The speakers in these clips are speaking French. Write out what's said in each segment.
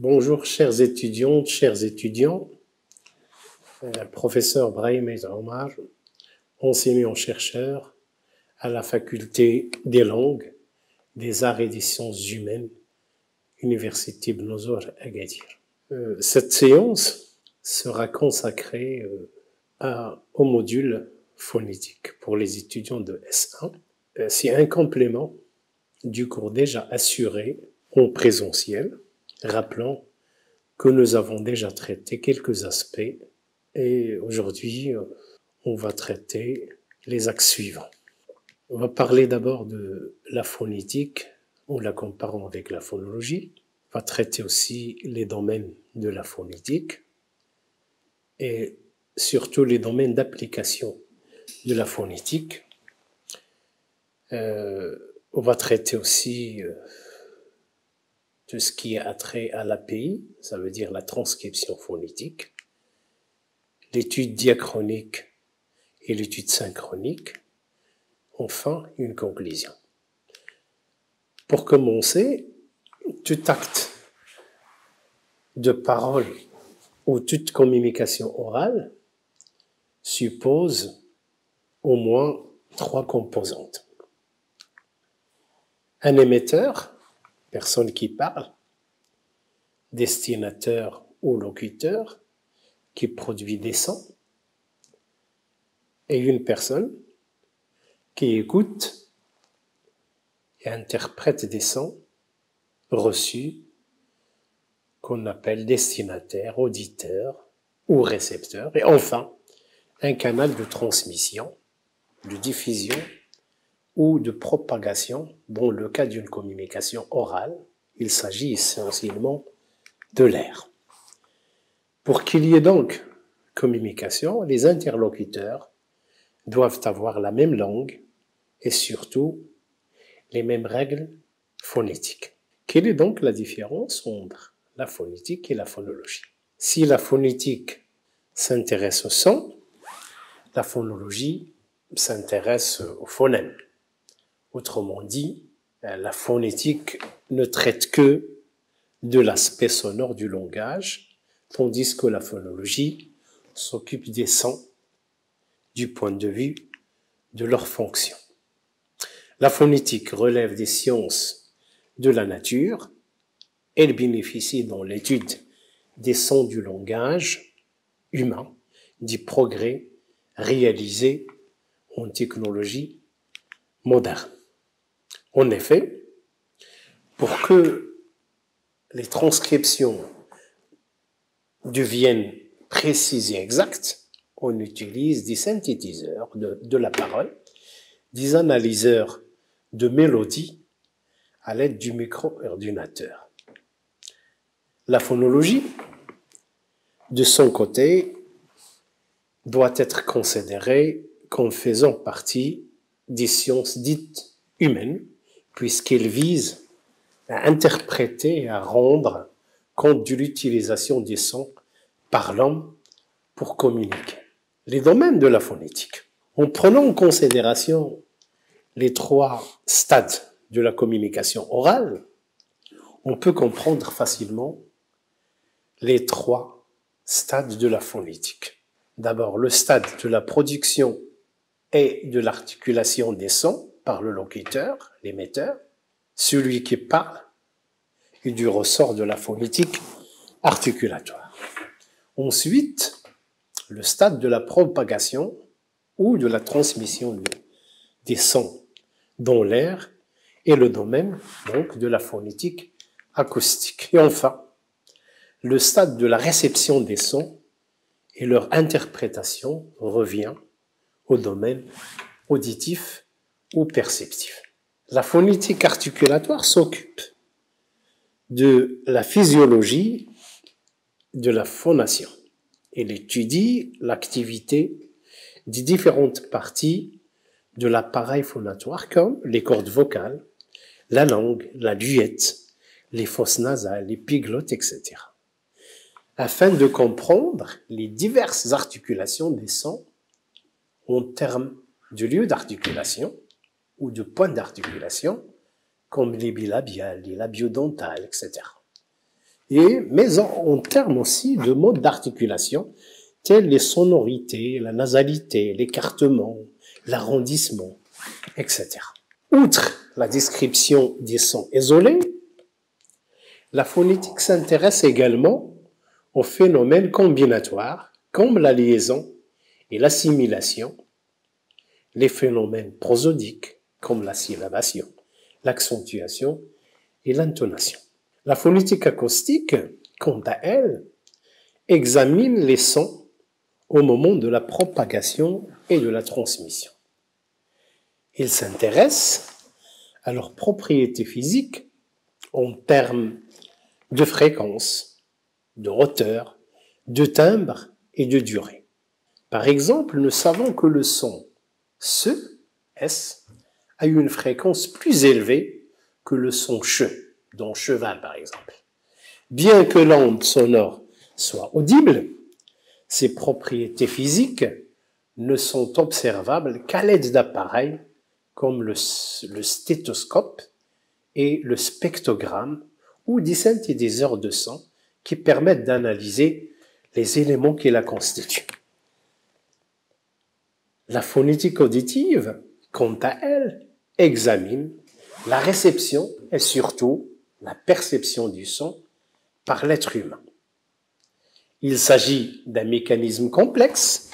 Bonjour chers étudiantes, chers étudiants. Professeur Brahim Omar, enseignant-chercheur à la faculté des langues, des arts et des sciences humaines, Université Ibn Nozour Agadir. Cette séance sera consacrée au module phonétique pour les étudiants de S1. C'est un complément du cours déjà assuré en présentiel, rappelant que nous avons déjà traité quelques aspects et aujourd'hui on va traiter les axes suivants. On va parler d'abord de la phonétique en la comparant avec la phonologie. On va traiter aussi les domaines de la phonétique et surtout les domaines d'application de la phonétique. On va traiter aussi tout ce qui a trait à l'API, ça veut dire la transcription phonétique, l'étude diachronique et l'étude synchronique. Enfin, une conclusion. Pour commencer, tout acte de parole ou toute communication orale suppose au moins 3 composantes. Un émetteur, personne qui parle, destinataire ou locuteur qui produit des sons, et une personne qui écoute et interprète des sons reçus qu'on appelle destinataire, auditeur ou récepteur, et enfin un canal de transmission, de diffusion ou de propagation. Dans le cas d'une communication orale, il s'agit essentiellement de l'air. Pour qu'il y ait donc communication, les interlocuteurs doivent avoir la même langue et surtout les mêmes règles phonétiques. Quelle est donc la différence entre la phonétique et la phonologie? Si la phonétique s'intéresse au son, la phonologie s'intéresse au phonème. Autrement dit, la phonétique ne traite que de l'aspect sonore du langage, tandis que la phonologie s'occupe des sons du point de vue de leur fonction. La phonétique relève des sciences de la nature. Elle bénéficie dans l'étude des sons du langage humain, du progrès réalisé en technologie moderne. En effet, pour que les transcriptions deviennent précises et exactes, on utilise des synthétiseurs de la parole, des analyseurs de mélodie à l'aide du micro-ordinateur. La phonologie, de son côté, doit être considérée comme faisant partie des sciences dites humaines, puisqu'elle vise à interpréter et à rendre compte de l'utilisation des sons par l'homme pour communiquer. Les domaines de la phonétique. En prenant en considération les 3 stades de la communication orale, on peut comprendre facilement les 3 stades de la phonétique. D'abord, le stade de la production et de l'articulation des sons par le locuteur, l'émetteur, celui qui parle, et du ressort de la phonétique articulatoire. Ensuite, le stade de la propagation ou de la transmission des sons dans l'air et le domaine donc de la phonétique acoustique. Et enfin, le stade de la réception des sons et leur interprétation revient au domaine auditif ou perceptif. La phonétique articulatoire s'occupe de la physiologie de la phonation. Elle étudie l'activité des différentes parties de l'appareil phonatoire comme les cordes vocales, la langue, la luette, les fosses nasales, l'épiglotte, etc. Afin de comprendre les diverses articulations des sons en termes de lieux d'articulation ou de points d'articulation comme les bilabiales, les labiodontales, etc. mais en termes aussi de modes d'articulation, tels les sonorités, la nasalité, l'écartement, l'arrondissement, etc. Outre la description des sons isolés, la phonétique s'intéresse également aux phénomènes combinatoires comme la liaison et l'assimilation, les phénomènes prosodiques comme la syllabation, l'accentuation et l'intonation. La phonétique acoustique, quant à elle, examine les sons au moment de la propagation et de la transmission. Il s'intéresse à leurs propriétés physiques en termes de fréquence, de hauteur, de timbre et de durée. Par exemple, nous savons que le son SE, S, a une fréquence plus élevée que le son CHE, dont cheval par exemple. Bien que l'onde sonore soit audible, ses propriétés physiques ne sont observables qu'à l'aide d'appareils comme le stéthoscope et le spectrogramme ou des synthétiseurs de son qui permettent d'analyser les éléments qui la constituent. La phonétique auditive, quant à elle, examine la réception et surtout la perception du son par l'être humain. Il s'agit d'un mécanisme complexe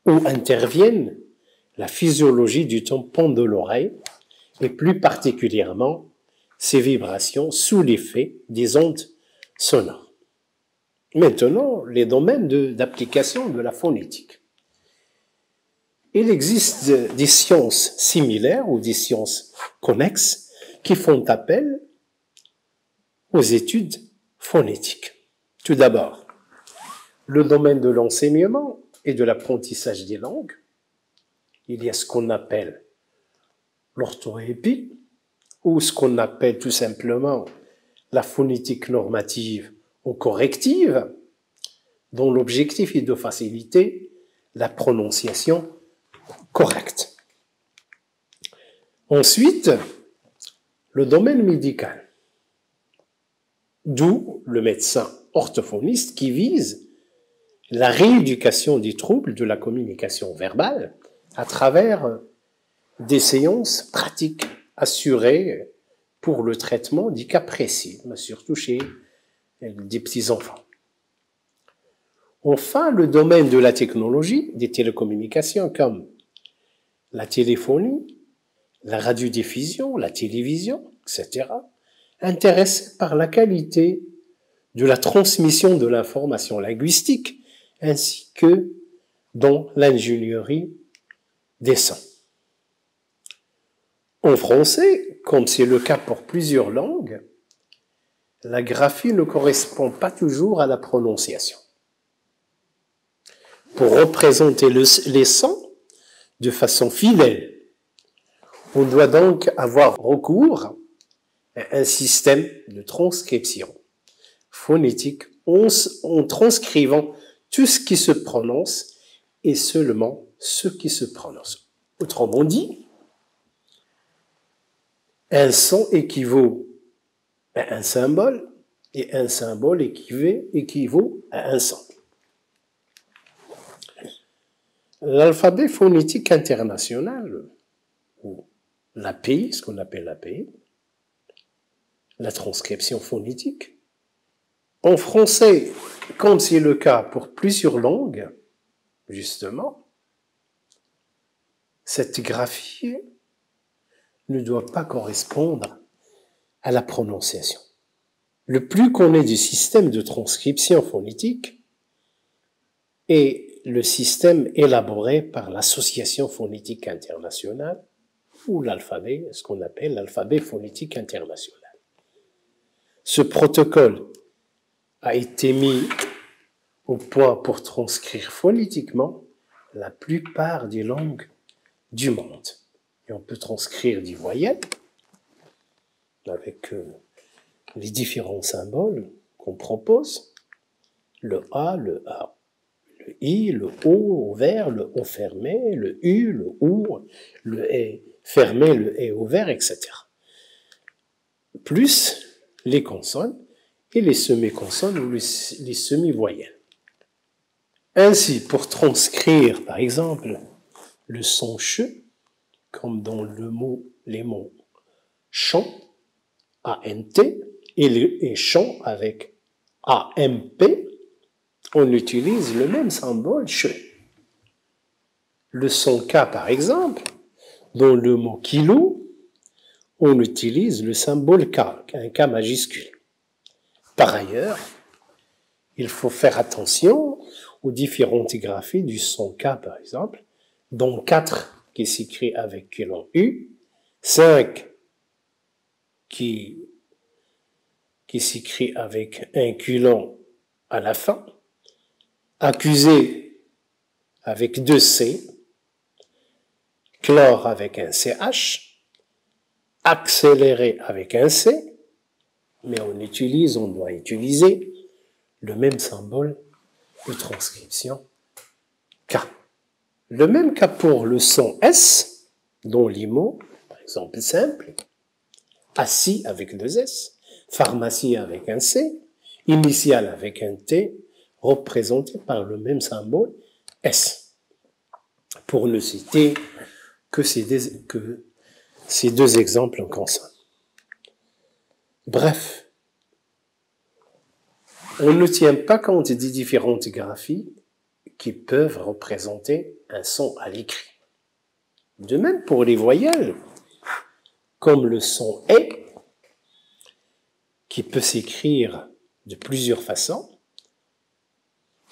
où interviennent la physiologie du tampon de l'oreille et plus particulièrement ses vibrations sous l'effet des ondes sonores. Maintenant, les domaines d'application de la phonétique. Il existe des sciences similaires ou des sciences connexes qui font appel aux études phonétiques. Tout d'abord, le domaine de l'enseignement et de l'apprentissage des langues. Il y a ce qu'on appelle l'orthoépie, ou ce qu'on appelle tout simplement la phonétique normative ou corrective, dont l'objectif est de faciliter la prononciation correcte. Ensuite, le domaine médical, d'où le médecin orthophoniste qui vise la rééducation des troubles de la communication verbale à travers des séances pratiques assurées pour le traitement des cas précis, mais surtout chez des petits-enfants. Enfin, le domaine de la technologie, des télécommunications comme la téléphonie, la radiodiffusion, la télévision, etc., intéressé par la qualité de la transmission de l'information linguistique ainsi que dans l'ingénierie des sons. En français, comme c'est le cas pour plusieurs langues, la graphie ne correspond pas toujours à la prononciation. Pour représenter les sons de façon fidèle, on doit donc avoir recours à un système de transcription phonétique en transcrivant tout ce qui se prononce et seulement ce qui se prononce. Autrement dit, un son équivaut à un symbole et un symbole équivaut à un son. L'alphabet phonétique international, ou l'API, ce qu'on appelle l'API, la transcription phonétique, en français, comme c'est le cas pour plusieurs langues, justement, cette graphie ne doit pas correspondre à la prononciation. Le plus qu'on ait du système de transcription phonétique est le système élaboré par l'Association phonétique internationale ou l'alphabet, ce qu'on appelle l'alphabet phonétique international. Ce protocole a été mis au point pour transcrire phonétiquement la plupart des langues du monde. Et on peut transcrire des voyelles avec les différents symboles qu'on propose, le A, le I, le O ouvert, le O fermé, le U, le OU, le E fermé, le E ouvert, etc. Plus les consonnes et les semi-consonnes ou les semi-voyelles. Ainsi, pour transcrire, par exemple, le son ch, comme dans les mots chant, A-N-T, et chant avec A-M-P, on utilise le même symbole ch. Le son K, par exemple, dans le mot kilo, on utilise le symbole K, un K majuscule. Par ailleurs, il faut faire attention aux différentes graphies du son K, par exemple, dont 4 qui s'écrit avec culon U, 5 qui s'écrit avec un culon à la fin, accusé avec 2 C, chlore avec un CH, accéléré avec un C, mais on doit utiliser le même symbole de transcription K. Le même cas pour le son S, dont les mots, par exemple simple, assis avec 2 S, pharmacie avec un C, initial avec un T, représenté par le même symbole S. Pour ne citer que ces deux exemples en consonne. Bref, on ne tient pas compte des différentes graphies qui peuvent représenter un son à l'écrit. De même pour les voyelles, comme le son « et », qui peut s'écrire de plusieurs façons,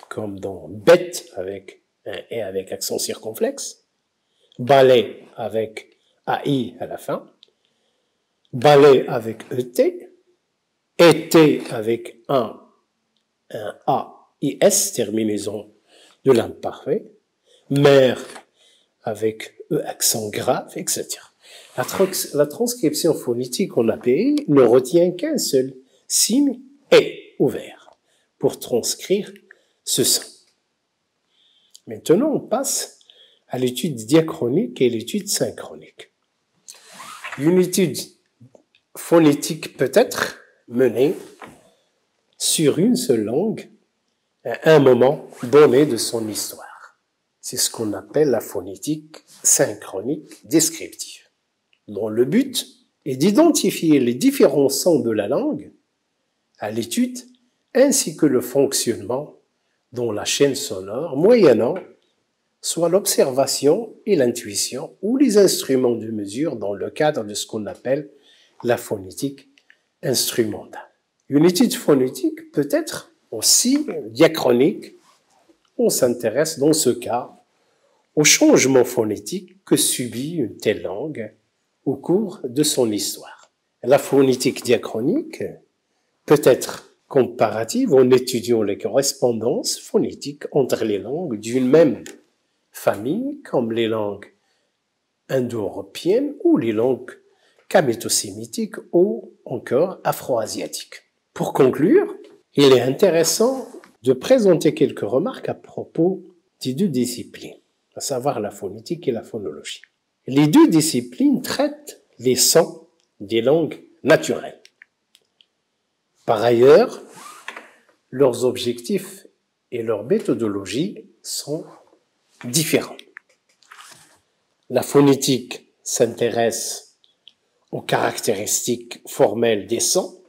comme dans « bête » avec un « et » avec accent circonflexe, « balai » avec « AI » à la fin, « balai » avec « ET », « été » avec un A-I-S, terminaison de l'imparfait, mère avec E accent grave, etc. La transcription phonétique en API ne retient qu'un seul signe et ouvert pour transcrire ce son. Maintenant, on passe à l'étude diachronique et l'étude synchronique. Une étude phonétique peut être menée sur une seule langue à un moment donné de son histoire. C'est ce qu'on appelle la phonétique synchronique descriptive, dont le but est d'identifier les différents sons de la langue à l'étude ainsi que le fonctionnement dans la chaîne sonore, moyennant soit l'observation et l'intuition ou les instruments de mesure dans le cadre de ce qu'on appelle la phonétique instrumentale. Une étude phonétique peut être aussi diachronique. On s'intéresse dans ce cas au changement phonétique que subit une telle langue au cours de son histoire. La phonétique diachronique peut être comparative en étudiant les correspondances phonétiques entre les langues d'une même famille, comme les langues indo-européennes ou les langues caméto-sémitiques ou encore afro-asiatiques. Pour conclure, il est intéressant de présenter quelques remarques à propos des deux disciplines, à savoir la phonétique et la phonologie. Les deux disciplines traitent les sons des langues naturelles. Par ailleurs, leurs objectifs et leur méthodologie sont différents. La phonétique s'intéresse aux caractéristiques formelles des sons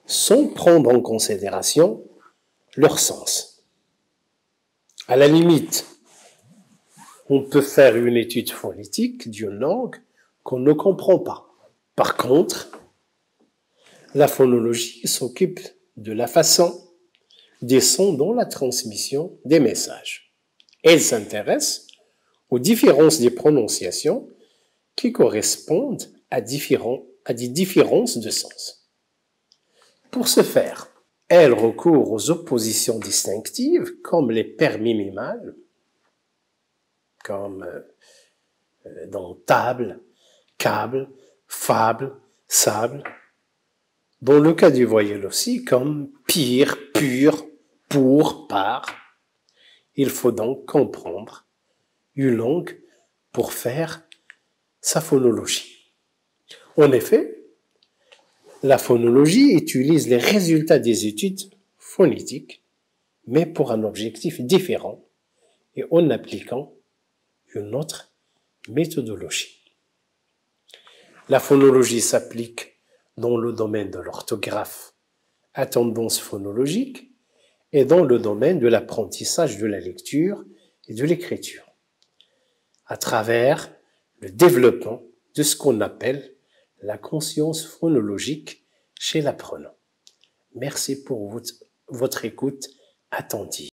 sans prendre en considération leur sens. À la limite, on peut faire une étude phonétique d'une langue qu'on ne comprend pas. Par contre, la phonologie s'occupe de la façon des sons dans la transmission des messages. Elle s'intéresse aux différences des prononciations qui correspondent à des différences de sens. Pour ce faire, elle recourt aux oppositions distinctives comme les paires minimales, comme dans table, câble, fable, sable. Dans le cas du voyelle aussi, comme pire, pur, pour, par. Il faut donc comprendre une langue pour faire sa phonologie. En effet, La phonologie utilise les résultats des études phonétiques, mais pour un objectif différent et en appliquant une autre méthodologie. La phonologie s'applique dans le domaine de l'orthographe à tendance phonologique et dans le domaine de l'apprentissage de la lecture et de l'écriture, à travers le développement de ce qu'on appelle la conscience phonologique chez l'apprenant. Merci pour votre écoute attentive.